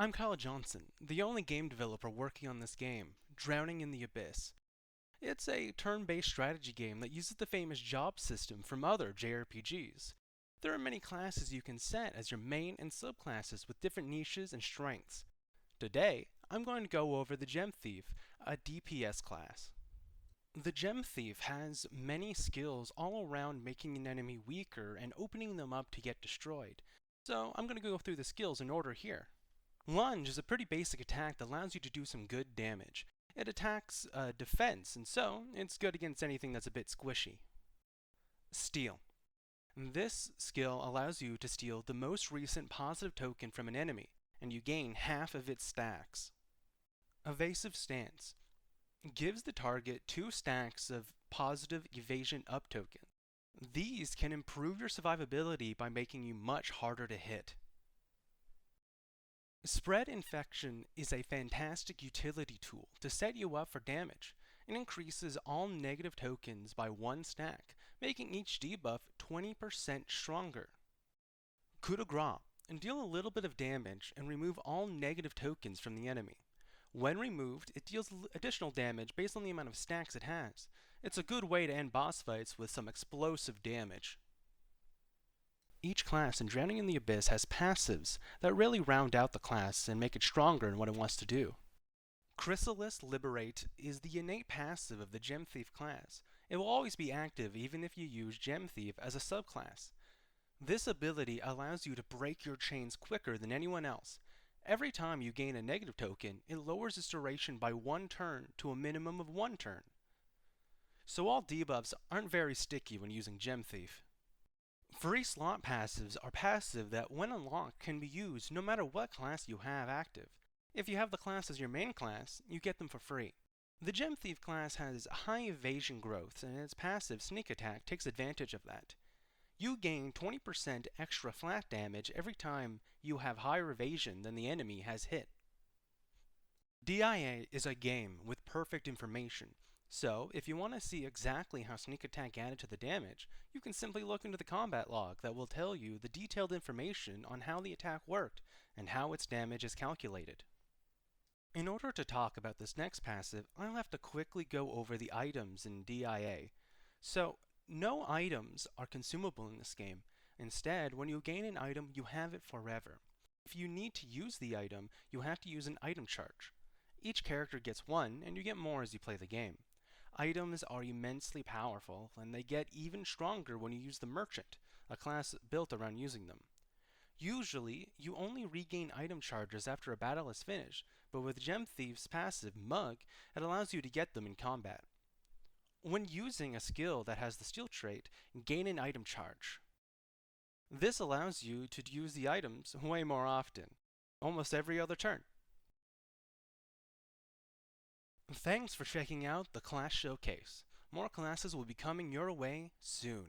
I'm Kyle Johnson, the only game developer working on this game, Drowning in the Abyss. It's a turn-based strategy game that uses the famous job system from other JRPGs. There are many classes you can set as your main and subclasses with different niches and strengths. Today, I'm going to go over the Gem Thief, a DPS class. The Gem Thief has many skills all around making an enemy weaker and opening them up to get destroyed. So I'm going to go through the skills in order here. Lunge is a pretty basic attack that allows you to do some good damage. It attacks defense, and so it's good against anything that's a bit squishy. Steal. This skill allows you to steal the most recent positive token from an enemy, and you gain half of its stacks. Evasive Stance gives the target 2 stacks of positive evasion up tokens. These can improve your survivability by making you much harder to hit. Spread Infection is a fantastic utility tool to set you up for damage. It increases all negative tokens by 1 stack, making each debuff 20% stronger. Coup de grace, deal a little bit of damage and remove all negative tokens from the enemy. When removed, it deals additional damage based on the amount of stacks it has. It's a good way to end boss fights with some explosive damage. Each class in Drowning in the Abyss has passives that really round out the class and make it stronger in what it wants to do. Chrysalis Liberate is the innate passive of the Gem Thief class. It will always be active even if you use Gem Thief as a subclass. This ability allows you to break your chains quicker than anyone else. Every time you gain a negative token, it lowers its duration by 1 turn to a minimum of 1 turn. So all debuffs aren't very sticky when using Gem Thief. Free slot passives are passive that, when unlocked, can be used no matter what class you have active. If you have the class as your main class, you get them for free. The Gem Thief class has high evasion growth, and its passive Sneak Attack takes advantage of that. You gain 20% extra flat damage every time you have higher evasion than the enemy has hit. DIA is a game with perfect information. So, if you want to see exactly how Sneak Attack added to the damage, you can simply look into the combat log that will tell you the detailed information on how the attack worked and how its damage is calculated. In order to talk about this next passive, I'll have to quickly go over the items in DIA. So, no items are consumable in this game. Instead, when you gain an item, you have it forever. If you need to use the item, you have to use an item charge. Each character gets 1, and you get more as you play the game. Items are immensely powerful, and they get even stronger when you use the Merchant, a class built around using them. Usually, you only regain item charges after a battle is finished, but with Gem Thief's passive, Mug, it allows you to get them in combat. When using a skill that has the Steal trait, gain an item charge. This allows you to use the items way more often, almost every other turn. Thanks for checking out the class showcase. More classes will be coming your way soon.